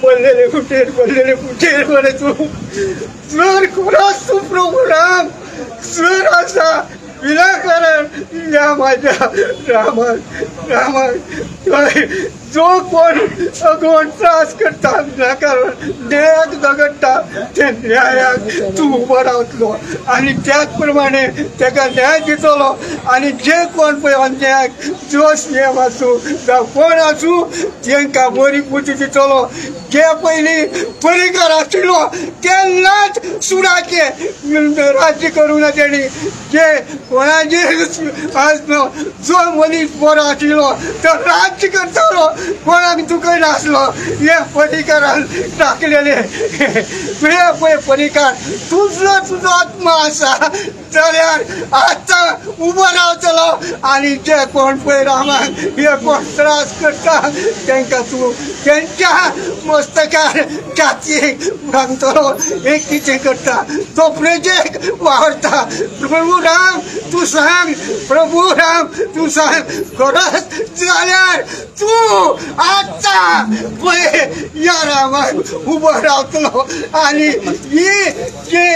पडलेले कुठे म्हणे तू जर कोणास तू प्रभू राम जर असा विनाकारण या माझ्या रामा जो कोण त्रास करता विनाकारण न्यायाक झगडटा ते न्यायाक तू उबो रावतलो आणि त्याचप्रमाणे ताका न्याय दितलो आणि जे कोण पळय अन्यायाक जो सीएम आसूं जावं कोण आसूं तांकां बरी बुद्धी दितलो जे पयलीं पर्रीकर आशिल्लो तेन्नाच सुडाचे राज्य करूं ना तेणी जे कोणाचेर जो मनीस बरो आशिल्लो तो राज्य करतालो कोणाक दुखय नासलो हे पर्रीकरान टाकलेले तुवें पळय पर्रीकर तुजो आत्मा आसा जाल्यार आतां उबो रावतलो आणि जे कोण पळय रामाक हे कोण त्रास करता तांकां तूं तेंच्या मस्तकार छातयेक घालतलो हे कितें करता तो प्रजेक वावरता प्रभू राम तू सांग प्रभू राम तू सांग गरज जाल्यार तू आतां पळय या रामाक उबो रावतलो आणि ही जे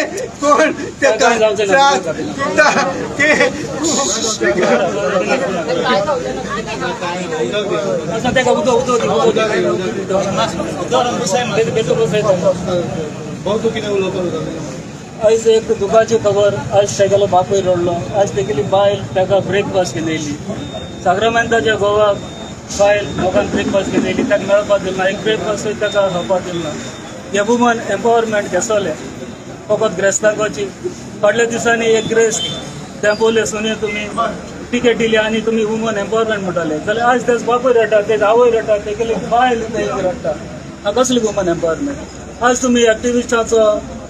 कोण ताका त्रास करता ते आज एक दुखाची खबर आज तेगेलो बापूय रडलो आज तेगेली बायल ताका ब्रेकफास्ट घेवन येयली साक्रामेंताच्या गोवाक बायल लोकांक ब्रेकफास्ट घेवन येयली ताका मेळपाक दिलना एक ब्रेकफास्टूय ताका खावपाक दिलना हे वुमन एम्पावरमेंट घेतले फकत ग्रेस्तांकोची फाटल्या दिसांनी एक ग्रेस्त टेंपोले सुनी तुमी टिकेट दिली आणि तुम्ही वुमन एम्पावरमेंट म्हणटाले जाल्यार आज तेच बापूय रडटा तेज आवय रडटा तेगेली बायल रडटा हा कसली वुमन एम्पावरमेंट आज तुम्ही एक्टिविस्टांचो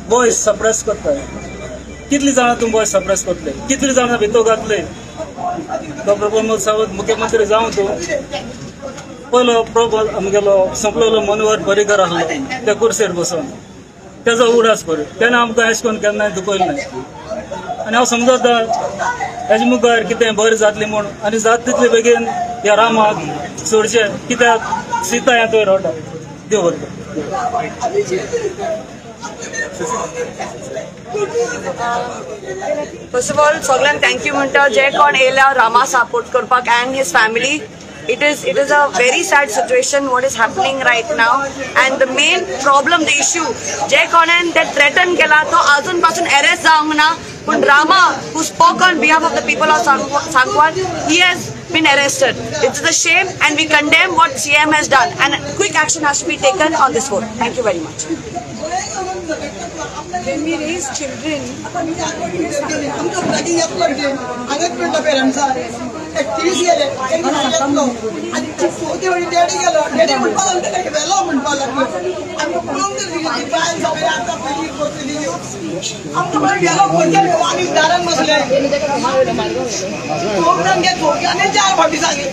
वॉयस सप्रेस करताय कितली जाणां तुमी वॉयस सप्रेस करतले कितली जाणां भितो घातले डॉ प्रमोद सावंत मुख्यमंत्री जावन तूं पयलो आमगेलो संपलेलो मनोहर पर्रीकर आसलो त्या कुर्सेर बसून तेजो उडास पळय तेणें आमकां अशें करून केन्नाय दुखयलें ना आनी हांव समजता हेजे मुखार कितें बरें जातलें म्हूण आनी जाता तितले बेगीन ह्या रामाक सोडचें कित्याक सीता ह्या थंय रावता देव बरें First of all, सगळ्यांक थँक्यू म्हणटा जे कोण येयल्या रामा सपोर्ट करपाक and his family. It is a very sad situation what is happening right now, and the main problem, the issue, जे कोणेन ते threaten केला तो अजून पासून arrest जावंक ना. पण Rama, who spoke on behalf of the people of Sangwan, he has been arrested. It's a shame, and we condemn what CM has done, and quick action has to be taken on this vote. Thank you very much. When we raise children, एकच म्हणजे 4 फावटी झाले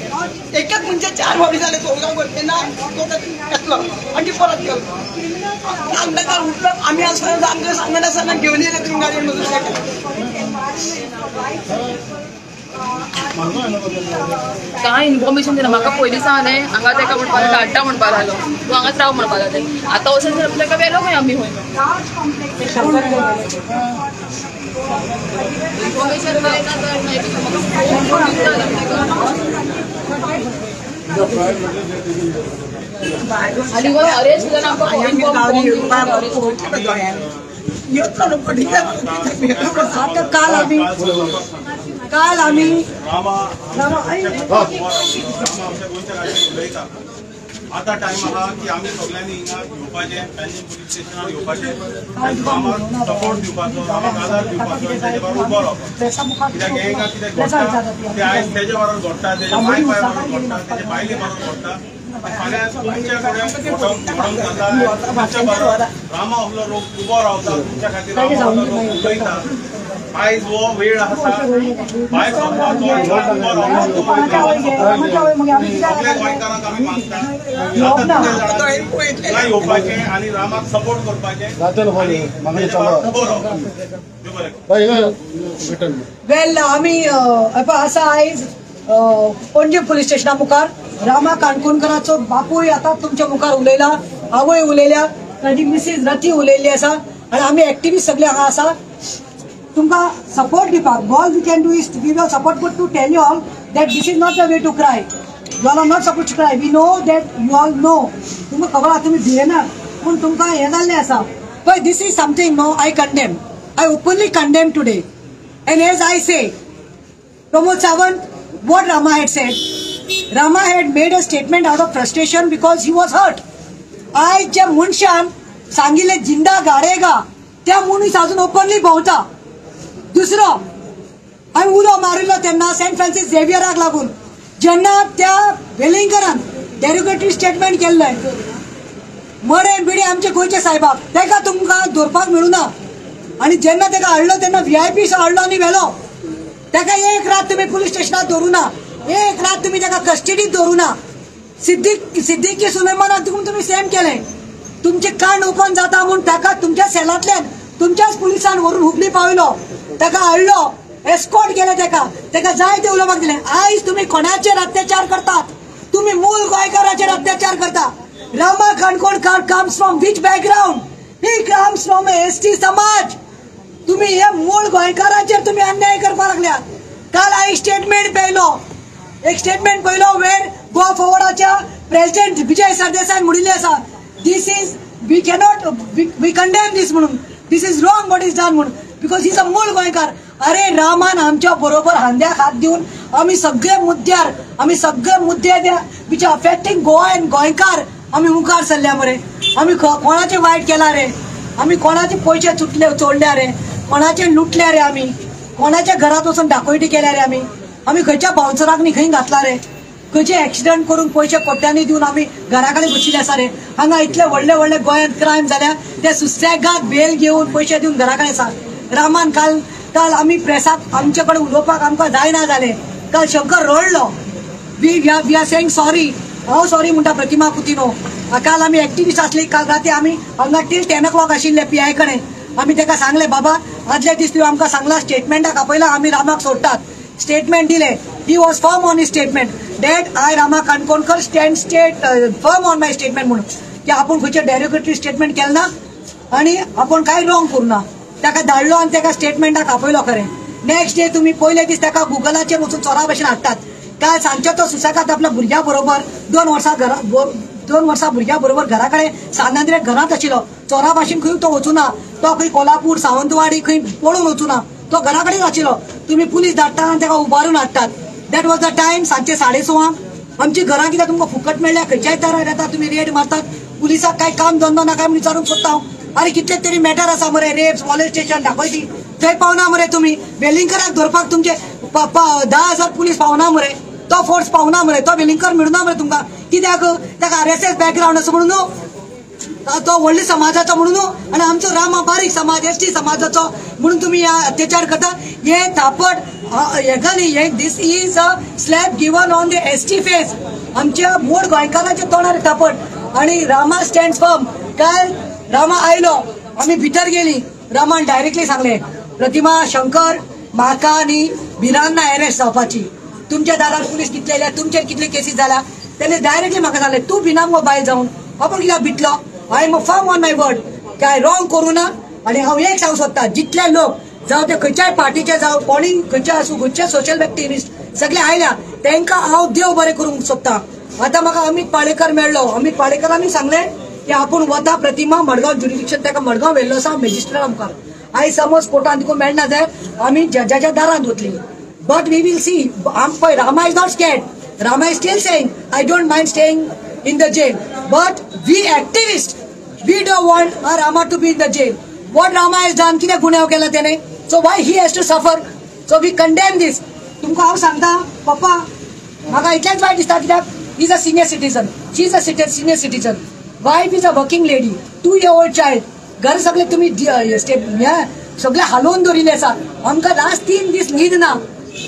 आम्ही आमच्या सांगण्यासांना घेऊन येले तुम्ही गाडीमधून काय इन्फॉर्मेशन दिना म्हाका पयलीं सावन हांगा ताका म्हणपाक लागलो धाडटा म्हणपाक लागलो तूं हांगाच राव म्हणपाक लागले आतां वचून जर ताका वेलो खंय आमी खंय इन्फॉर्मेशन आनी गोंय अरेस्ट केल्यार काल आम्ही आता टाइम आहा की आम्ही सगळ्यांनी हिंगा येवपाचे पेंजीम पुलीस स्टेशनार येवपाचे रामाक सपोर्ट दिवपाचो रामाक आधार दिवपाचो तेजे बरोबर उबो रावपाचो कित्याक हे हिंगा कितें घडटा ते आयज तेजे बरोबर घडटा तेजे माय बरोबर घडटा तेजे बायले बरोबर घडटा फाल्यां तुमच्या कडेन घडोवंक जाता तुमच्या बरोबर रामा असलो लोक उबो रावता तुमच्या खातीर रामा असलो लोक उलयता आयज हो वेळ आसा भायर सरपाचो सगळे गोंयकारांक आमी मागता येवपाचें आनी रामाक सपोर्ट करपाचें वेल आमी असं आयज पणजे पुलीस स्टेशना मुखार रामा काणकोणकराचो बापूय आता तुमच्या मुखार उलयला, आवय उलयल्या, ताजी मिसीस रती उलयल्ली आसा आनी आमी एक्टिविस्ट सगळे हांगा आसा तुमकां सपोर्ट दिवपाक. All we can do is give your support but to tell you all that this is not the way to cry. You all are not suppose to cry. We know that you all know. तुमकां खबर आसा तुमी भियेना पूण तुमकां हें जाल्लें आसा पळय. This is something no I condemn. I openly condemn today. And as I say, Pramod Sawant, what Rama had said, Rama had made a statement out of frustration because he was hurt. I ज्या मनशान सांगिल्ले जिंदा गाडेगा त्या मनीस अजून openly भोंवता. दुसरो हांवें उलो मारिल्लो तेन्ना सेंट फ्रांसीस झेवियराक लागून जेन्ना त्या वेलिंगकरान डेरोगेटरी स्टेटमेंट केल्लें मरे बिडे आमचे गोंयचे सायबाक तेका तुमकां धरपाक मेळुना. आणि जेन्ना तेका हाडलो तेन्ना VIP हाडलो आनी व्हेलो. तेका एक रात तुम्ही पुलीस स्टेशनात दवरुना, एक रात तुम्ही तेका कस्टडीत दवरुना. सिद्दीकी सुलेमानाक देखून तुम्ही सेम केलें. तुमचे कान ओपन जाता म्हणून तेका तुमच्या सेलांतल्यान तुमच्याच पुलिसान व्हरून हुबली पावयलो. तेका हाडलो, एस्कॉर्ट केलें तेका जाय ते उलोवपाक दिलें. आयज तुम्ही कोणाचेर अत्याचार करतात? तुम्ही मूळ गोंयकाराचेर अत्याचार करता. Rama Kankonkar comes from which background? He comes from ST समाज. तुम्ही हे मूळ गोंयकाराचेर तुम्ही अन्याय करपाक लागल्यात. काल हांवें स्टेटमेंट पळयलो, एक स्टेटमेंट पळयलो वेर गोवा फॉरवर्डाच्या प्रेसिडेंट विजय सरदेसाय म्हणिल्लें आसा this is we cannot we condemn this म्हणून this is wrong what is done म्हणून बिकॉज ही इज अ मूळ गोंयकार. अरे रामान आमच्या बरोबर हांद्याक हात दिवन आमी सगळे मुद्दे विच अफेक्टिंग गोवा एंड गोंयकार आमी मुखार सरल्या मरे. आमी कोणाचें वायट केला रे? आमी कोणाचे पयशे चोडल्या रे? कोणाचे लुटल्या रे? आमी कोणाच्या घरात वचून डाकोयटी केल्या रे? आमी खंयच्या बाउन्सराक न्ही खंय घातला रे? खंयचे एक्सिडंट करून पयशे कोट्यांनी दिवन आमी घरा कडेन बशिल्ले आसा रे? हांगा इतले व्हडले गोंयांत क्रायम जाल्या ते सुसेगाद बेल घेवन पयशे दिवन घरा कडेन आसा. रामान काल आमी प्रेसाक आमचे कडेन उलोवपाक आमकां जायना जालें. काल शंकर रडलो. We are saying sorry. हांव सॉरी म्हणटा प्रतिमा कुतिनो. काल आमी एक्टिविस्ट आसली. काल राती आमी हांगा टील 10 o'clock आशिल्ले PI कडेन. आमी तेका सांगले बाबा आदले दीस तुवें आमकां सांगला स्टेटमेंटाक आपयला आमी रामाक सोडटात. स्टेटमेंट दिले. He was firm on his statement that I Rama Kankonkar stand firm on my statement म्हणून की आपण खंयचे डेरोगेटरी स्टेटमेंट केलें ना आनी आपण कांय रॉंग करुना. तेका धाडलो आनी तेका स्टेटमेंटाक आपयलो खरें. नेक्स्ट डे तुम्ही पयले दीस तेका गुगलाचेर वचून चोरा भशेन हाडटात. काल सांजचो तो सुसेगाद आपल्या भुरग्या बरोबर 2 वर्सां भुरग्या बरोबर घरा कडेन सान्नांद्रे घरांत आशिल्लो. चोरा भाशेन खंय तो वचूना. तो खंय कोल्हापूर सावंतवाडी खंय पळून वचूना. तो घरा कडेन आशिल्लो. तुम्ही पुलीस धाडटा आनी तेका उबारून हाडटात. That was the time. सांजचे 6:30 आमची घरां कित्याक तुमकां फुकट मेळ्ळ्या? खंयच्याय तरार येता तुम्ही रेड मारतात. पुलिसाक काय काम धंदो नाका म्हणून विचारूंक सोदता हांव. अरे कितले तरी मॅटर आसा मरे. रेप्स, पॉलीस स्टेशन, डाकोयती थंय पावना मरे. तुम्ही वेलिंगकराक धरपाक तुमचे 10,000 पुलीस पावना मरे. तो फोर्स पावना मरे. तो वेलिंगकर मेळुना मरे तुमकां. कित्याक? ताका RSS बॅकग्राउंड आसा म्हणून तो व्हडल्या समाजाचो म्हणून आनी आमचो रामा बारीक समाज ST समाजाचो म्हणून तुम्ही अत्याचार करता. हे थापड हे this is a slap given on the ST face. आमच्या मूळ गोंयकाराच्या तोंडार थापड. आनी रामा स्टँड्स फर्म. काल रामा आयलो आमी भितर गेली. रामान डायरेक्टली सांगले प्रतिमा शंकर म्हाका आनी बिरांना अरेस्ट जावपाची. तुमच्या दारार पुलीस कितले येयल्या, तुमचेर कितले केसीस जाल्या. तेणे डायरेक्टली म्हाका सांगले तूं भिनाम गो भायर जावन. आपण कित्याक भितलो? I am firm on my word. काय रॉंग करू ना. आनी हांव एक सांगूंक सोदता जितले लोक जावं ते खंयच्याय पार्टीचे जावं कोणी खंयचे आसूं खंयचे सोशल एक्टिविस्ट सगळे आयल्या तांकां हांव देव बरें करूंक सोदता. आतां म्हाका अमित पाळेकर मेळ्ळो. अमित पाळेकरांनी सांगले की आपूण वता प्रतिमा मडगांव ज्युडिशियल ताका मडगांव व्हेल्लो आसा मॅजिस्ट्रेटा मुखार. आयज समज कोर्टान तिका मेळना जाल्यार आमी जजाच्या दारांत वतली. But we will see. पळय Rama is not scared. Rama is still saying, I don't mind staying in the jail. But we activists, we don't want our Rama to be in the jail. What Rama has done, किती गुन्हा केला त्याने? So why he has to suffer? So we condemn this. तुमका हांव सांगता पप्पा म्हाका इतलेंच वायट दिसता कित्याक he is a senior citizen. She is a senior citizen. Wife is a working lady. 2-year-old child. घर सगळे तुम्ही सगळे हालोवन दवरिल्ले आसा. आमकां लास्ट 3 दीस न्हीद ना.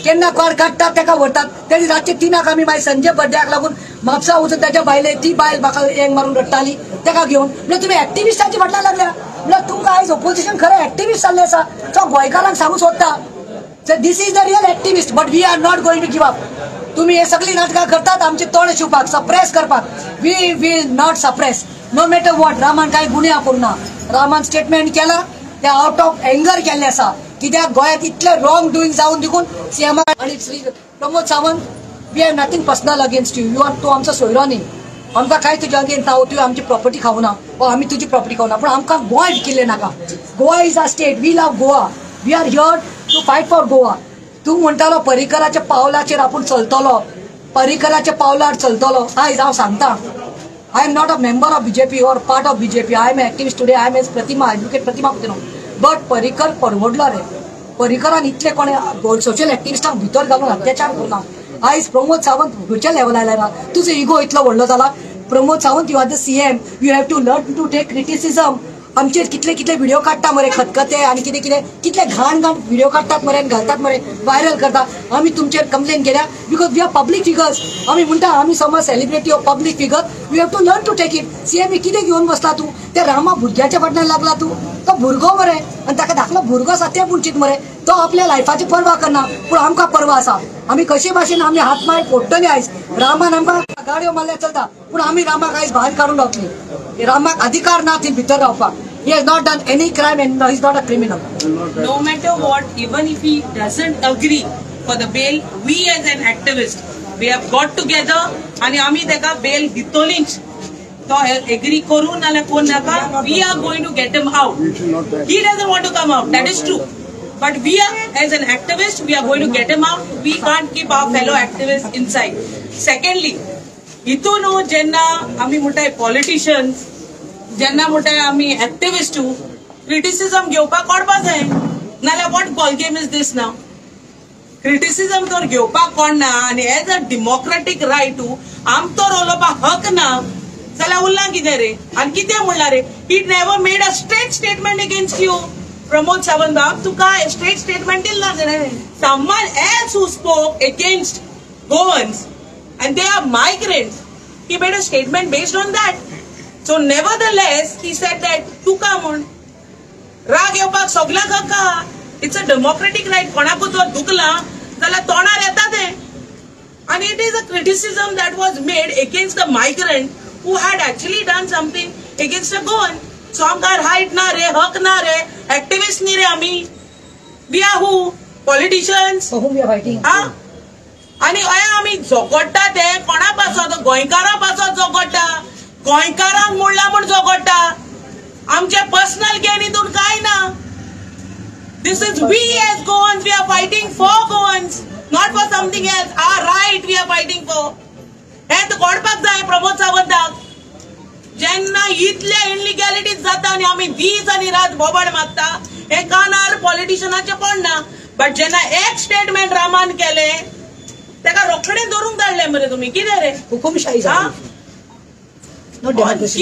केन्ना कार काडटात तेका व्हरतात. तेजे रातचे 3 आमी मागीर संजय बड्ड्याक लागून म्हापसा वचून तेच्या बायले ती बायल म्हाका हेंग मारून रडटाली तेका घेवन. म्हणजे तुम्ही एक्टिविस्टांची फाटल्यान लागल्या. म्हणजे तुमकां आयज ऑपोजिशन खरें एक्टिविस्ट जाल्ले आसा. तो गोंयकारांक सांगूंक सोदता this is the real activist. But we are not going to give up. तुम्ही हे सगळी नाटकां करतात आमचे तोंड शिवपाक सप्रेस करपाक. We will not suppress no matter what. रामान काय गुन्हा करूना. रामान स्टेटमेंट केला ते आउट ऑफ एंगर केल्ले आसा. कित्याक गोंयांत इतले रॉंग डुईंग जावन देखून सीएम आणि Shri Pramod Sawant we have nothing personal against you. तू आमचो सोयरो न्ही. आमकां काय तुज्या अगेन्स्ट ना. तुवें आमची प्रॉपर्टी खावना वा आमी तुजी प्रॉपर्टी खावना. पण आमकां गोवा विकिल्लें नाका. Goa is a state. We love Goa. We are here to fight for Goa. तू म्हणटालो पर्रीकराच्या पावलाचेर आपूण चलतलो. पर्रीकराच्या पावलार चलतलो. आयज हांव सांगता I am not a member of BJP or part of BJP. I am an activist today. I am as Pratima, advocate Pratima Putino. But Parrikar परवडला रे. पर्रीकरान इतले कोणे सोशल एक्टिविस्टांक भितर घालून अत्याचार करना. आयज प्रमोद सावंत खंयच्या लेवलार आयला. तुजो इगो इतलो व्हडलो जाला. Pramod Sawant you are the CM. You have to learn to take criticism. आमचेर कितले कितले व्हिडिओ काडटा मरे खतखते आणि कितें कितें कितले घाण घाण व्हिडिओ काडटात मरे घालतात मरे व्हायरल करता. आमी तुमचेर कंप्लेन केल्या because we are public figures. आमी म्हणटा आमी समज celebrity of public figure we have to learn to take it. CM कितें घेवन बसला तू. त्या रामा भुरग्याच्या फाटल्यान लागला तू. तो भुरगो मरे आनी ताका धाकलो भुरगो आसा तें पुंचीत मरे. तो आपल्या लायफाची पर्वा करना पूण आमकां पर्वा आसा. आमी कशे भाशेन आमी हात मार फोडटले आयज. रामान आमकां गाडयो मारल्या चलता पूण आमी रामाक आयज भायर काडून रावतली. रामाक अधिकार ना थंय भितर रावपाक. He has not done any crime and he is not a criminal. No matter what, even if he doesn't agree for the bail, we as an activist, we have got together and आम्ही तेका bail दितोलीच. तो agree करू नाल्या कोण नाका. We are going to get him out. He doesn't want to come out. That is true. But we are as an activist, we are going to get him out. We can't keep our fellow activists inside. Secondly, इथून जेन्ना आम्ही म्हणटाय politicians जेन्ना म्हणटाय आमी activist criticism घेवपाक कोणपा जाय नाल्यार what ball game is this now. Criticism तर घेवपाक कोणना आनी एज अ डेमोक्रेटीक रायट आम तर उलोवपाक हक ना जाल्यार उरला कितें रे. आनी कितें म्हणला रे. He never made a straight statement against you. Pramod Sawant बाब तुका स्ट्रेट स्टेटमेंट दिला रे. Someone else who spoke against Goans and they are migrants. He made a statement based on that. So nevertheless, he said that तुका म्हण राग येवपाक सगळ्यांक हक्क आहा. It's a democratic right. कोणाकूच जर दुखला जाल्यार तोंडार येता ते. And it is a criticism that was made against the migrant who had actually done something against a Goan. So आमकां right ना रे, हक ना रे, activists नी रे आमी. We are who? Politicians. For whom we are fighting. आणि आम्ही झगडटा ते कोणा पासत गोंयकारा पासत झगडटा. गोंयकारांक म्हणला म्हण झगडटा. आमचे पर्सनल गेन हितून काय ना. This is we as Goans we are fighting for Goans not for something else. Our right we are fighting for. हे कळपाक जाय प्रमोद सावंताक. जेन्ना इतले इनलिगॅलिटीज जाता आनी आमी दीस आनी रात बोबाड मारता हे कानार पॉलिटिशियनाचे पडना. बट जेन्ना एक स्टेटमेंट रामान केले तेका रोखडे धरून धाडले मरे तुम्ही. कितें रे हुकुमशाही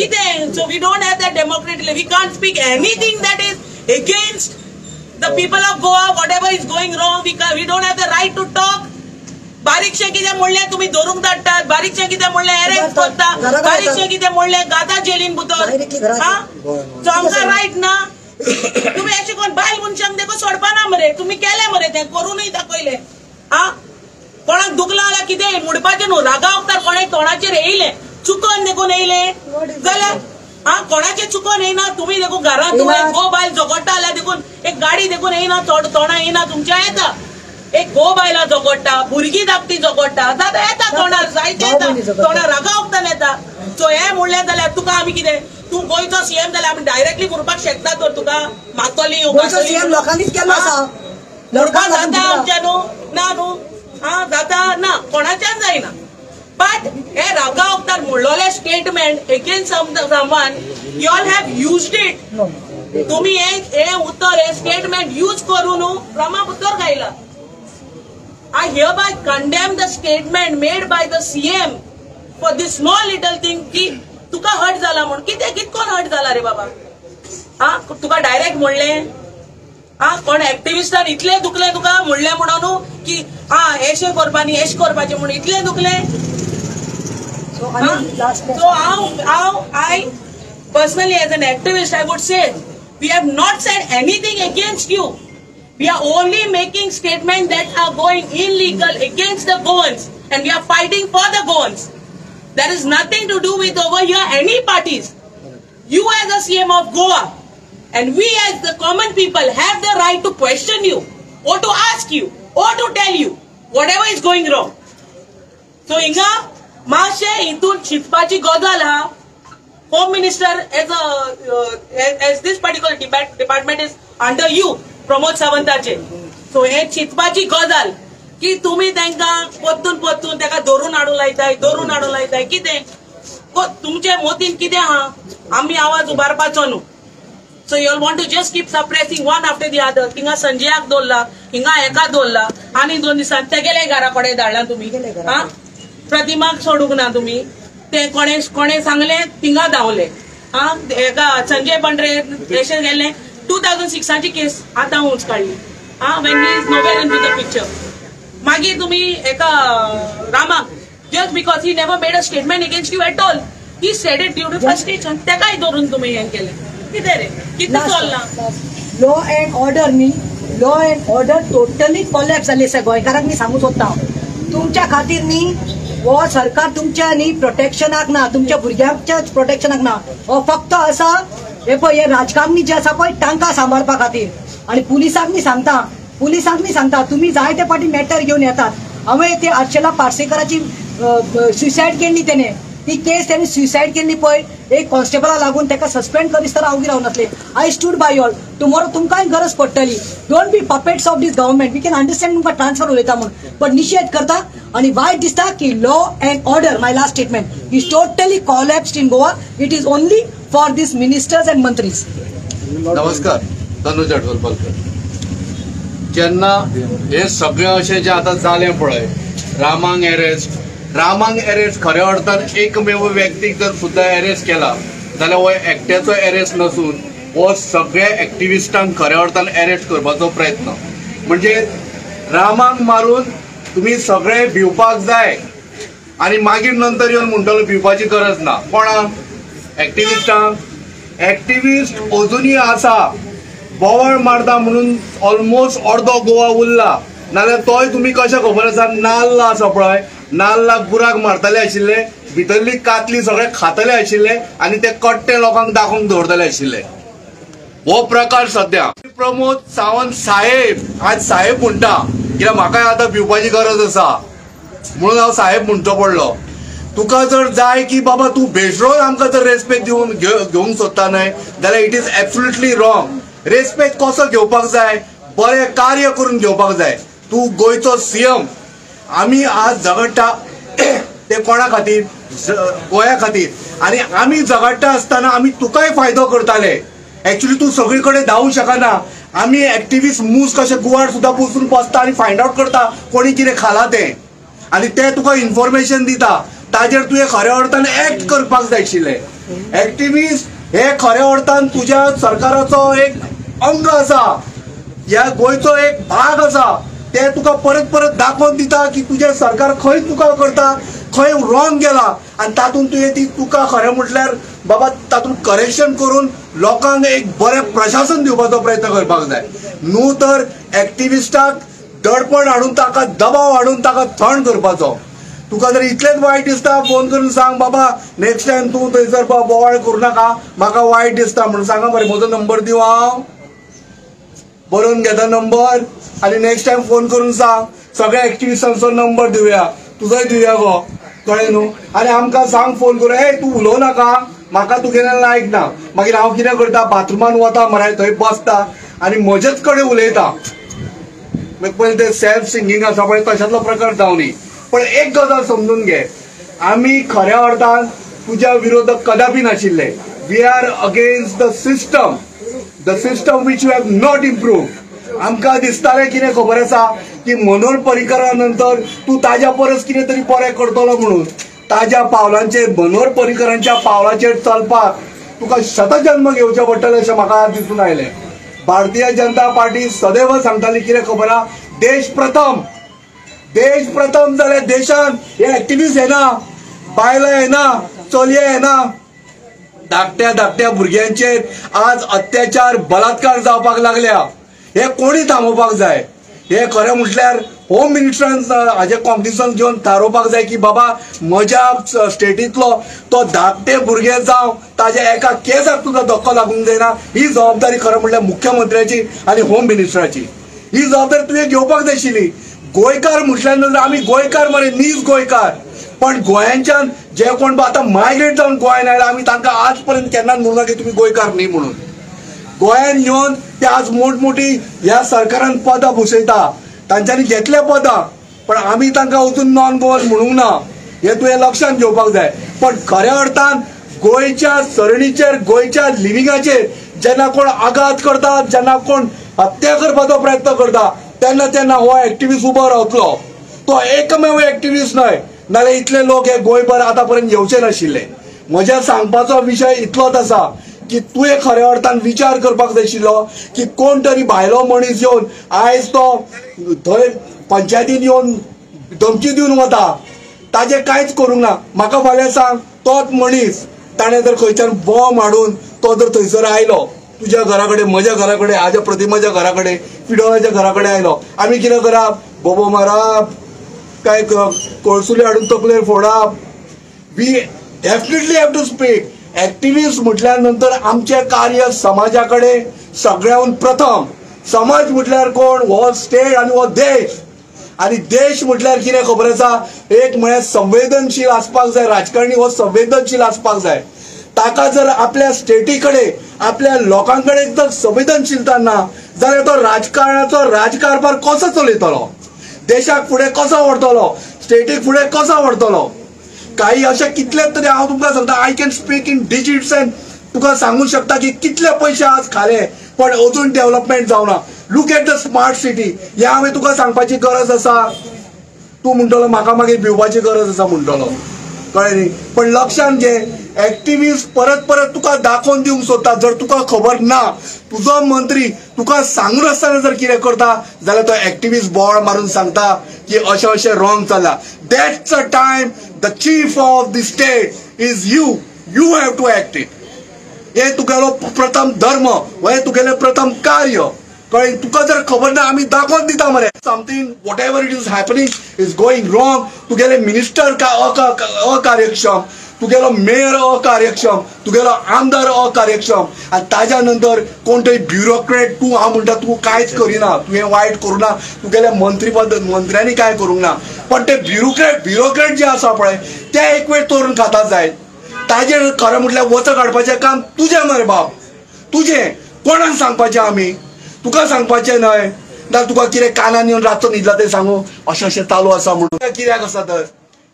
कितें. So we don't have that democratically. We can't speak anything that is against the people of Goa. Whatever is going wrong we don't have the right to talk. बारीकशे कितें म्हणलें तुम्ही धरून धाडटात. बारीकशे कितें म्हणलें अरेस्ट करता. बारीकशे कितें म्हणलें गादा जेलीन भितर. सो आमकां रायट ना. तुम्ही अशें कोण बायल मनशांक देखो सोडपाना मरे. तुम्ही केले मरे ते करूनय दाखयले. कोणाक दुखला जाल्यार कितें मुडपाचें न्हू. रागा वखदार कोणे तोंडाचेर येयले चुकोन देखून येयले जाल्यार कोणाचें चुकोन येयना. तुमी देखून घरांत गो बायल झगडटा जाल्यार देखून एक गाडी देखून येयना तोंडां येयना तुमच्या येता. एक गो बायला झगडटा भुरगीं धाकटी झगडटा जाता येता तोंडार जायते येता तोंडार रागा वखदान येता. सो हें म्हणलें जाल्यार तुका आमी कितें तूं गोंयचो सीएम जाल्यार आमी डायरेक्टली म्हणपाक शकता तर तुका मातोली लोकांनीच केलो आसा. जाता आमच्या न्हू ना न्हू. जाता ना कोणाच्यान जायना. बट हे रागा वखदार म्हणलोले statement against someone you all have used it. तुम्ही हे उत्तर हे स्टेटमेंट यूज करून रमा उतर घायला. I hereby condemn the statement made by the CM for this small little thing की तुका हर्ट जाला म्हण. कितें कितकोन हर्ट जाला रे बाबा. तुका डायरेक्ट म्हणलें कोण एक्टिविस्टान इतले दुखले तुका म्हणलें म्हणून की एशें करपानी एश करपाचें म्हणून इतले दुखले. So I personally as an activist I would say we have not said anything against you. We are only making statements that are going illegal against the Goans. and we are fighting for the Goans. There is nothing to do with over here any parties. You as the CM of Goa and we as the common people have the right to question you or to ask you or to tell you whatever is going wrong. So inga माशे इतून चिंतपाची गजाल हा. Home Minister as this particular department is under you, Pramod Sawantache. So हे चिंतपाची गजाल की तुम्ही त्यांना पोत्तून त्याका दोरून हाडून लायताय कितें तुमचे मोतीन कितें हा आम्ही आवाज उबारपाचो न्हू. So you all want to just keep suppressing one after the other. हिंगा संजयाक दवरला, हिंगा एका दवरला आणि 2 दिसांनी ते गेले घरा कडेन धाडला तुम्ही. प्रतिमाक सोडूंक ना तुम्ही. ते कोणे सांगले थिंगा धांवले. एका संजय बंड्रे रेशन गेले 2006 ची केस आता उंच काढली. when he is nowhere into the picture. मागीर तुम्ही एका रामाक just because he never made a statement against you at all, he said it during frustration. तेकाय धरून तुम्ही हे केले. कितें रे कितें चल्ला. लॉ अँड ऑर्डर न्ही, law and order totally collapse जाले सगळे गोंयकारांक मी सांगू सोदता. तुमच्या खातीर न्ही हो सरकार तुमच्या न्ही प्रोटेक्शनाक ना, तुमच्या भुरग्यांच्या प्रोटेक्शनाक ना. हो फक्त आसा हे पळय हे राजकारणी जे आसा पळय तांकां सांबाळपा खातीर. आणि पुलिसांक न्ही सांगता तुम्ही जाय ते पाटी मॅटर घेऊन येतात. हांवें ते अर्चला पार्सेकराची सुसायड केल्ली तेणे ती केस त्यांनी सुसायड केल्ली पळय एक कॉन्स्टेबला लागून ताका सस्पेंड करीस तर हांव रावूं नासलें. I stood by all. Tomorrow तुमकांय गरज पडटली. Don't be puppets of this government. We can understand तुमकां ट्रान्सफर उलयता म्हणून पण निशेध करता आणि वायट दिसता की law and order my last statement is totally collapsed in Goa. It is only for these ministers and मंत्रीज. नमस्कार. तनुज अडवलकर. जेन्ना हे सगळें अशें जें आतां जालें पळय रामांक एरेस्ट खऱ्या अर्थान एकमेव व्यक्तीक जर सुद्दां एरेस्ट केला जाल्यार हो एकट्याचो एरेस्ट नसून हो सगळ्या एक्टिविस्टांक खऱ्या अर्थान एरेस्ट करपाचो प्रयत्न. म्हणजे रामांक मारून तुम्ही सगळे भिवपाक जाय आनी मागीर नंतर येवन म्हणटलो भिवपाची गरज ना. कोणाक एक्टिविस्टांक. एक्टिविस्ट अजुनूय आसा. बोवाळ मारता म्हणून ऑलमोस्ट अर्दो गोवा उरला. नाल्यार तोय तुम्ही कशें खबर आसा नाल्ल आसा पळय नाल्लाक बुराक मारतले आशिल्ले भितरली कातली सगळे खातले आशिल्ले आनी ते कट्टे लोकांक दाखोवंक दवरतले आशिल्ले. हो प्रकार सध्या प्रमोद सावंत साहेब आज साहेब म्हणटा कित्याक म्हाकाय आतां भिवपाची गरज आसा म्हणून हांव साहेब म्हणचो पडलो. तुका जर जाय की बाबा तूं बेश्रोय आमकां जर रेस्पेक्ट दिवन घेवंक सोदता न्हय जाल्यार it is absolutely wrong. Respect कसो घेवपाक जाय बरें कार्य करून घेवपाक जाय. तूं गोंयचो सीएम. आमी आज झगडटा ते कोणा खातीर गोंया खातीर आनी आमी झगडटा आसतना आमी तुकाय फायदो करताले. एक्चुअली तूं सगळे कडेन धांवूंक शकना. आमी एक्टिविस्ट मूस कशे गुवाड सुद्दां बसून बसता आनी फायंड आउट करता कोणी कितें खाला तें आनी ते तुका इन्फॉर्मेशन दिता. ताजेर तुवें खऱ्या अर्थान एक्ट करपाक जाय आशिल्लें. एक्टिविस्ट हे खऱ्या अर्थान तुज्या सरकाराचो एक अंग आसा. ह्या गोंयचो एक भाग आसा. ते तुका परत दाखोवन दिता की तुजें सरकार खंय चुका करता खंय रॉंग गेला आनी तातूंत तुवें ती चुका खरें म्हटल्यार बाबा तातूंत करेक्शन करून लोकांक एक बरें प्रशासन दिवपाचो प्रयत्न करपाक जाय. न्हू तर एक्टिविस्टाक दडपण हाडून ताका दबाव हाडून ताका थंड करपाचो. तुका जर इतलेंच वायट दिसता फोन करून सांग बाबा नेक्स्ट टायम तूं थंयसर बोवाळ करूं नाका म्हाका वायट दिसता म्हणून सांगा बरें म्हजो नंबर दिव हांव बरोवन घेता नंबर आनी नेक्स्ट टायम फोन करून सांग. सगळ्या एक्टिविस्टांचो नंबर दिवया तुजोय दिवया गो कळ्ळें न्हू. आनी आमकां सांग फोन करून ए तूं उलोव नाका म्हाका तुगेलें लायक ना. मागीर हांव कितें करता बाथरुमान वता मरे थंय बसता आनी म्हजेच कडेन उलयता. पयलीं ते सेल्फ सिंगींग आसा पळय तशातलो प्रकार जावं न्ही. पण एक गजाल समजून घे आमी खऱ्या अर्थान तुज्या विरोधक कदापि नाशिल्ले. We are against the system which you have not improved. आमकां दिसतालें कितें खबर आसा की मनोहर पर्रीकरा नंतर तूं ताज्या परस कितें तरी बरें करतलो म्हणून ताज्या पावलांचेर मनोहर पर्रीकरांच्या पावलांचेर चलपाक तुका शतजन्म घेवचें पडटलें अशें म्हाका दिसून आयलें. भारतीय जनता पार्टी सदैव सांगताली कितें खबर आहा देश प्रथम जाल्यार देशान हे एक्टिविस्ट येना बायलां येना चलये येना. धाकट्या भुरग्यांचेर आज अत्याचार बलात्कार जावपाक लागल्या. हे कोणी थांबोवपाक जाय. हे खरें म्हटल्यार होम मिनिस्टरान हाजे कॉग्निजन्स घेवन थारोवपाक जाय की बाबा म्हज्या स्टेटींतलो तो धाकटे भुरगे जावं ताज्या एका केसाक सुद्दां धक्को लागूंक जायना. ही जबाबदारी खरें म्हणल्यार मुख्यमंत्र्याची आनी होम मिनिस्टराची. ही जबाबदारी तुवें घेवपाक जाय आशिल्ली. गोंयकार म्हटल्यार नंतर आमी गोंयकार मरे, नीज गोंयकार. पण गोंयांच्यान जे कोण आतां मायग्रेट जावन गोंयांत आयला आमी तांकां आज पर्यंत केन्ना म्हणूना की तुमी गोंयकार न्ही म्हणून. गोंयांत येवन ते आज मोठमोठी ह्या सरकारान पदां भुसयता. तांच्यांनी घेतले पदां पण आमी तांकां अजून नॉन गोवन म्हणूंक ना. हे तुवें लक्षांत घेवपाक जाय. पण खऱ्या अर्थान गोंयच्या सरणीचेर, गोंयच्या लिव्हिंगाचेर जेन्ना कोण आघात करता, जेन्ना कोण हत्या करपाचो प्रयत्न करता तेन्ना हो एक्टिव्हिस्ट उबो रावतलो. तो एकमेव एक्टिव्हिस्ट न्हय, नाल्यार इतले लोक हे गोंयभर आतां पर्यंत येवचे नाशिल्ले. म्हज्या सांगपाचो विशय इतलोच आसा की तुवें खऱ्या अर्थान विचार करपाक जाय आशिल्लो की कोण तरी भायलो मनीस येवन आयज तो थंय पंचायतीन येवन धमकी दिवन वता, ताजें कांयच करूंक ना. म्हाका फाल्यां सांग, तोच मनीस ताणें जर खंयच्यान बॉम्ब हाडून तो जर थंयसर आयलो तुज्या घरा कडेन, म्हज्या घरा कडेन, हाज्या प्रतिमाच्या घरा कडेन, पिडोळाच्या घरा कडेन आयलो, आमी कितें करप? बोबो मारप, काय कळसुली हाडून तकलेर फोडप? We definitely have to speak. Activist म्हटल्यार नंतर आमचे कार्य समाजाकडे सगळ्याहून प्रथम. समाज म्हटल्यार कोण? हो स्टेट आणि हो देश. आणि देश म्हटल्यार कितें खबर आसा? एक म्हळ्यार संवेदनशील आसपाक जाय. राजकारणी हो संवेदनशील आसपाक जाय. ताका जर आपल्या स्टेटी कडेन, आपल्या लोकांकडे जर संवेदनशीलता ना जाल्यार तो राजकारणाचो राजकारभार कसो चलयतलो? देशाक फुडें कसो व्हरतलो? स्टेटीक फुडें कसो व्हरतलो? काही अशें कितलेच तरी हांव तुमकां सांगता, I can speak in digits and तुका सांगूंक शकता की कितले पयशे आज खाले पण अजून डेव्हलपमेंट जावना. Look at the smart city. हे हांवें तुका सांगपाची गरज आसा? तूं म्हणटलो म्हाका मागीर भिवपाची गरज आसा म्हणटलो, कळ्ळें न्ही? पण लक्षांत घे, एक्टिव्हिस्ट परत परत तुका दाखोवन दिवंक सोदता. जर तुका खबर ना, तुजो मंत्री तुका सांगून आसतना जर कितें करता जाल्यार तो एक्टिव्हिस्ट बोवाळ मारून सांगता की अशें अशें रॉंग चल्ला. That's a time the chief of the state is you. You have to act it. हे तुगेलो प्रथम धर्म, हे तुगेलें प्रथम कार्य. कळ्ळें? तुका जर खबर ना आमी दाखोवन दिता मरे. Something what ever it is happening is going wrong. तुगेले मिनिस्टर अकार्यक्षम, तुगेलो मेयर अकार्यक्षम, तुगेलो आमदार अकार्यक्षम, आनी ताज्या नंतर कोण तरी ब्युरोक्रेट तूं हांव म्हणटा तूं कांयच करिना, तुवें वायट करूं ना, तुगेल्या मंत्र्यांनी कांय करूंक ना. पण ते ब्युरोक्रेट जे आसा पळय ते एक वेळ चोरून खाता जाय. ताजेर खरें म्हटल्यार वच काडपाचें काम तुजें मरे बाब. तुजें कोणाक सांगपाचें आमी? तुका सांगपाचें न्हय. ना तुका कितें कानान येवन रातचो न्हिदला तें सांगू अशें अशें चालू आसा म्हणून? कित्याक आसा तर?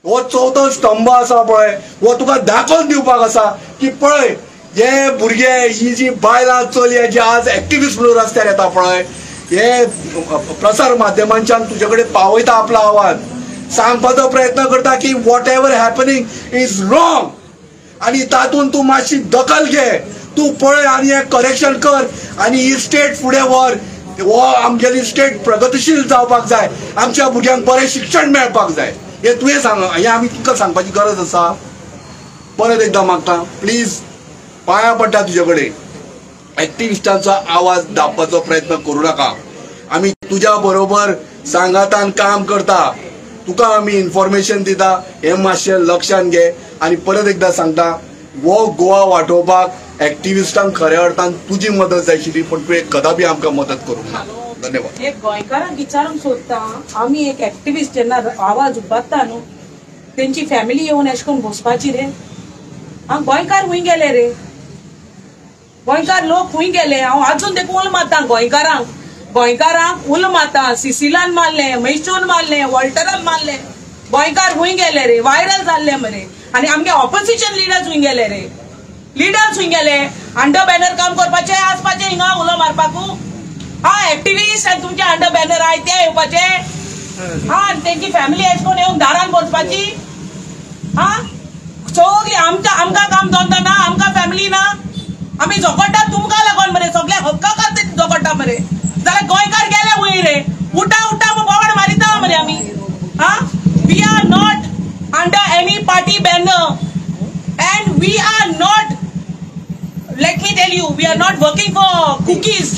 हो चवथो स्तंभ आसा पळय, हो तुका दाखोवन दिवपाक आसा की पळय हे भुरगे, ही जी बायलां चलये जे आज एक्टिव्हिस्ट म्हणून रस्त्यार येता पळय, हे प्रसार माध्यमांच्यान तुजे कडेन पावयता आपलो आवाज, सांगपाचो प्रयत्न करता की what ever happening is wrong. आनी तातूंत तूं मातशी दखल घे. तूं पळय आनी हें करेक्शन कर आनी ही स्टेट फुडें व्हर. हो आमगेली स्टेट प्रगतीशील जावपाक जाय. आमच्या भुरग्यांक बरें शिक्षण मेळपाक जाय. हे तुवें सांग. हे आमी तुका सांगपाची गरज आसा? परत एकदां मागता, प्लीज पांयां पडटा तुजे कडेन, एक्टिव्हिस्टांचो आवाज दाबपाचो प्रयत्न करूं नाका. आमी तुज्या बरोबर सांगातान काम करता, तुका आमी इन्फॉर्मेशन दिता. हे मातशें लक्षांत घे. आनी परत एकदां सांगता, हो गोवा वाटोवपाक एक्टिव्हिस्टांक खऱ्या अर्थान तुजी मदत जाय आशिल्ली, पण तुवें कदापि आमकां मदत करूंक ना. धन्यवाद. एक गोंयकारांक विचारूंक सोदता, आमी एक एक्टिव्हिस्ट जेन्ना आवाज उबारता न्हू, तेंची फॅमिली येवन अशें करून बसपाची रे? गोंयकार खूंय गेले रे? गोंयकार लोक खूंय गेले? हांव आजून देखून उल मारता गोंयकारांक उल मारता. सिसिलान मारले, मैसूर मारले, वॉल्टरान मारले. गोंयकार खूंय गेले रे? वायरल जाल्ले मरे. आनी आमगे ऑपोजिशन लिडर्स खूंय गेले रे? लिडर्स खूंय गेले? अंडर बॅनर काम करपाचे आसपाचे हिंगा उलो मारपाकू? एक्टिव्हिस्ट आनी तुमचे अंडर बॅनर आहाय ते येवपाचे? तेंची फॅमिली अशें करून येवन दारान बसपाची? सगळी आमकां काम जमता ना? आमकां फॅमिली ना? आमी झोपडटा तुमकां लागून मरे. सगळे हक्का खातीर झोपडटा मरे. जाल्यार गोंयकार गेले हुंय रे? उठा उठा बोवाड मारिता मरे आमी. We are not under any party banner and we are not, let me tell you, we are not working for cookies.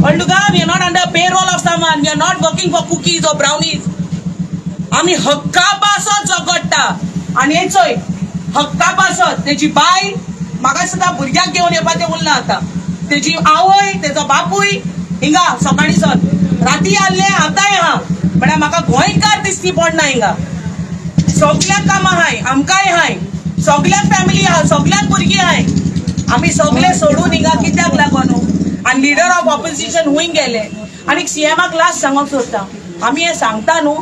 कळ्ळें तुका? We are not under payroll of someone, we are not working for cookies or brownies. आमी हक्का पासत झगडटा. आनी हे चोय hakka पासत तेजी बाय म्हाका सुद्दां भुरग्याक घेवन येवपाचें उरलां आतां. तेजी आवय तेजो बापूय हिंगा सकाळींसन राती आसले आतांय आहा म्हळ्यार म्हाका गोंयकार दिसती पडना हिंगा. सगळ्याक कामां हाय, आमकांय हाय, सगळ्याक फॅमिली आहा, सगळ्याक भुरगीं हाय. आमी सगळे सोडून हिंगा कित्याक लागून? आनी लिडर ऑफ ऑपोजिशन हुंय गेले. आनी सीएमाक लास्ट सांगूंक सोदता, आमी हे सांगता न्हू,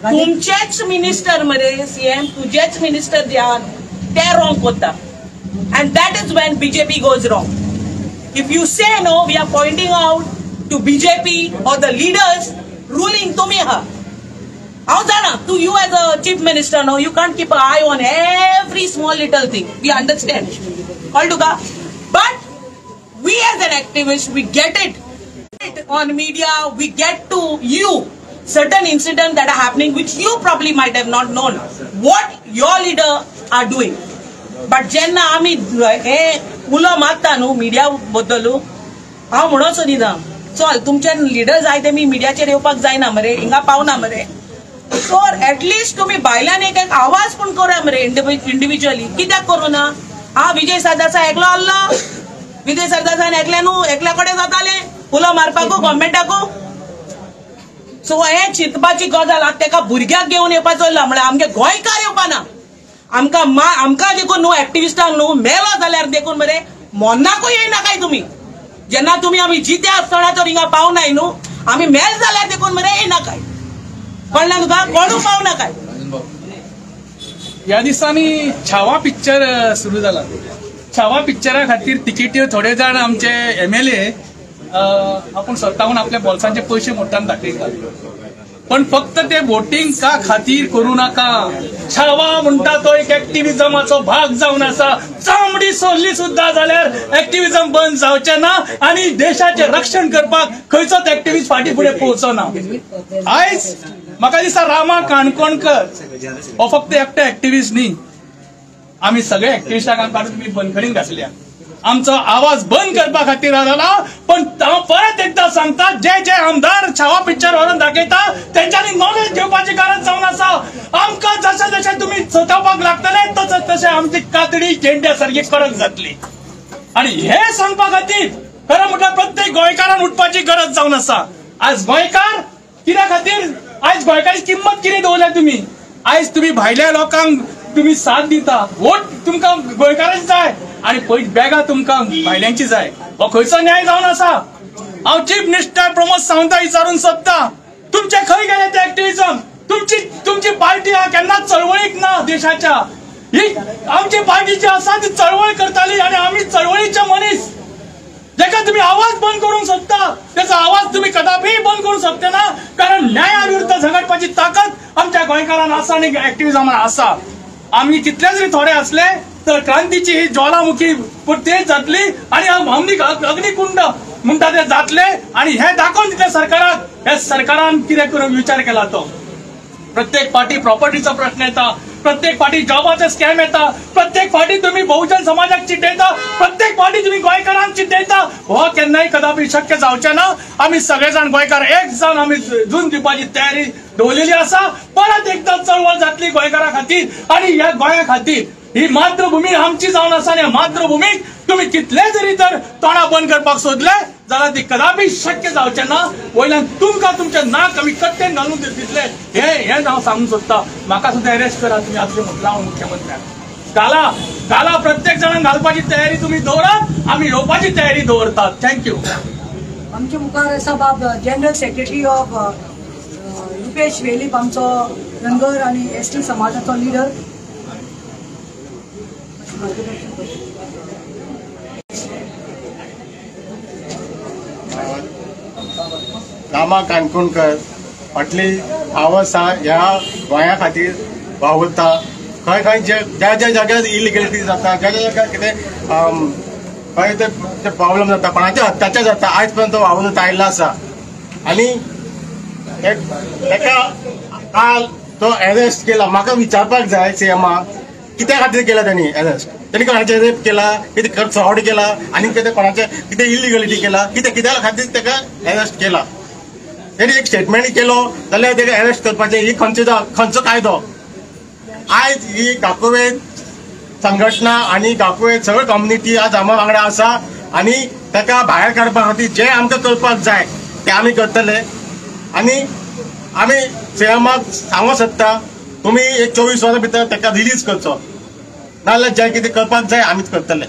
तुमचेच मिनिस्टर मरे सीएम, तुजेच मिनिस्टर जे आहा ते रॉंग करता. And that is when BJP goes wrong. If you say no, we are pointing out to BJP or the leaders ruling to me. How Zana? To you as a chief minister, no, you can't keep an eye on every small little thing. We understand. But we as an activist, we get it on media. We get to you certain incidents that are happening, which you probably might have not known what your leader are doing. But जेन्ना आमी हे उलो मारता न्हू media बद्दल, हांव म्हणोचो न्ही ना, चल तुमचे लिडर जाय ते मी मिडियाचेर येवपाक जायना मरे, हिंगा पावना मरे. सो एटलिस्ट तुम्ही भायल्यान एक आवाज पूण करा मरे इंडिव्हिज्युअली. कित्याक करूं ना? विजय सरदेसाय एकलो आसलो, विजय सरदेसायन एकले न्हू, एकल्या कडेन जाताले उलो मारपाकू गव्हर्मेंटाकू. सो हे चिंतपाची गजाल आतां तेका भुरग्याक घेवन येवपाचो म्हळ्यार आमगे गोंयकार येवपाना. आमकां देखून न्हू एक्टिविस्टांक न्हू मेलो जाल्यार देखून मरे मोन्नाकूय येयना काय तुमी. जेन्ना तुमी आमी जित्या आसतनाचो हिंगा पावनाय न्हू, आमी मेल जाल्यार देखून मरे येयना काय. कळ्ळें तुका? कोणू पावना काय. ह्या दिसांनी छावा पिक्चर सुरू जाला. छावा पिक्चरा खातीर तिकेट्यो थोडे जाण आमचे MLA आपूण स्वताहून आपल्या बोल्सांचे पयशे मोडटान दाखयतात. पण फक्त ते वोटिंग का खातीर करू नाका. छावा म्हणटा तो एक एक्टिव्हिजमाचो भाग जावन आसा. चामडी सोडली सुद्धा जाल्यार एक्टिव्हिजम बंद जावचें ना आनी देशाचें रक्षण करपाक खंयचोच एक्टिव्हिस्ट फाटीं फुडें पोवचोना. आयज म्हाका दिसता रामा काणकोणकर हो फक्त एकटो एक्टिव्हिस्ट न्ही, आमी सगळे एक्टिव्हिस्टांक काडून तुमी बंदखणीक घातल्या. आमचो आवाज बंद करपा खातीर आला. पण हांव परत एकदा सांगता, जे आमदार छावा पिक्चर व्हरून दाखयता तेंच्यांनी नॉलेज घेवपाची गरज जावन आसा. आमकां जशें जशें तुमी सतावपाक लागतले तशें आमची कातडी झेंड्या सारकी कडक जातली. आनी हे सांगपा खातीर खरें म्हटल्यार प्रत्येक गोंयकारान उठपाची गरज जावन आसा. आज गोंयकार कित्या खातीर, आयज गोंयकाराची किंमत कितें दवरल्या तुमी? आयज तुमी भायल्या लोकांक तुमी साथ दिता, वोट तुमकां गोंयकारांची जाय आनी पयली बॅगां तुमकां भायल्यांची जाय. हो खंयचो न्याय जावन आसा? हांव चीफ मिनिस्टर प्रमोद सावंताक विचारून सोदता, तुमचे खंय गेले ते एक्टिव्हिजम? तुमची पार्टी हा केन्नाच चळवळीक ना देशाच्या. ही आमची पार्टी जी आसा ती चळवळ करताली आनी आमी चळवळीचे मनीस. जेका तुम्ही आवाज बंद करूंक सोदता त्याचा आवाज तुम्ही कदापि बंद करूंक शकते ना, कारण न्यायाविरुद्ध झगडपाची ताकद आमच्या गोंयकारांना आसा आनी एक्टिव्हिजमान आसा. आम्ही कितले जरी थोडे असले तर क्रांतीची ही ज्वालामुखी तेज जातली आणि अग्निकुंड म्हणटा ते जातले. आणि हे दाखवून दिले सरकाराक, हे सरकारान कितें करून विचार केला तो. प्रत्येक फाटी प्रॉपर्टीचा प्रश्न येता, प्रत्येक फाटी जॉबाचे स्कॅम येता, प्रत्येक फाटी तुम्ही बहुजन समाजाक चिड्डयता, प्रत्येक फाटी तुम्ही गोंयकारांक चिड्डयता. हो केन्नाय कदापि शक्य जावचें ना. आमी सगळेजाण गोंयकार एक जावन आमी झूज दिवपाची तयारी दवरलेली आसा. परत एकदा चळवळ जातली गोंयकारा खातीर आनी ह्या गोंया खातीर. ही मातृभूमी आमची जावन आसा आनी मातृभूमीक तुम्ही कितले जरी तर तोंडां बंद करपाक सोदले जाल्यार ती कदापि शक्य जावचें ना. वयल्यान तुमकां तुमचें नाक आमी कट्टेन घालून दितले हे हांव सांगूंक सोदता. म्हाका सुद्दां अरेस्ट करा तुमी आमचे म्हटलां मुख्यमंत्र्याक घाला प्रत्येक जाणांक घालपाची तयारी तुम्ही दवरात, आमी येवपाची तयारी दवरतात. थँक्यू. आमचे मुखार आसा बाब general secretary of Rupesh Velip, आमचो धनगर आनी ST समाजाचो लिडर. रामा काणकोणकर फाटली आवाज ह्या गोंया खातीर वावुरता. खंय खंय ज्या ज्या जाग्यार इलिगलिटी जाता, ज्या ज्या जाग्यार कितें खंय ते प्रॉब्लेम जाता, कोणाच्या हत्याचे जाता, आयज पर्यंत वावुरत आयिल्लो आसा. आनी ताका काल तो अरेस्ट केला. म्हाका विचारपाक जाय CMाक कित्या खातीर केला ताणी अरेस्ट. त्यांनी कोणाचे रेप केला, कितें फ्रॉड केला आनी कोणाचे कितें इलिगलिटी केला, कित्या खातीर ताका अरेस्ट केला. तेणी एक स्टेटमेंट केलो जाल्यार ताका अरेस्ट करपाचें ही खंयचो कायदो. आयज ही गांवकरी संघटना आनी गांवकरी सगळी कम्युनिटी आज आमा वांगडा आसा आनी ताका भायर काडपा खातीर जे आमकां करपाक जाय ते आमी करतले. आनी आमी सीएमाक सांगूंक सोदता तुमी एक 24 वरां भितर ताका रिलीज करचो, नाजाल्यार जे कितें करपाक जाय आमीच करतले.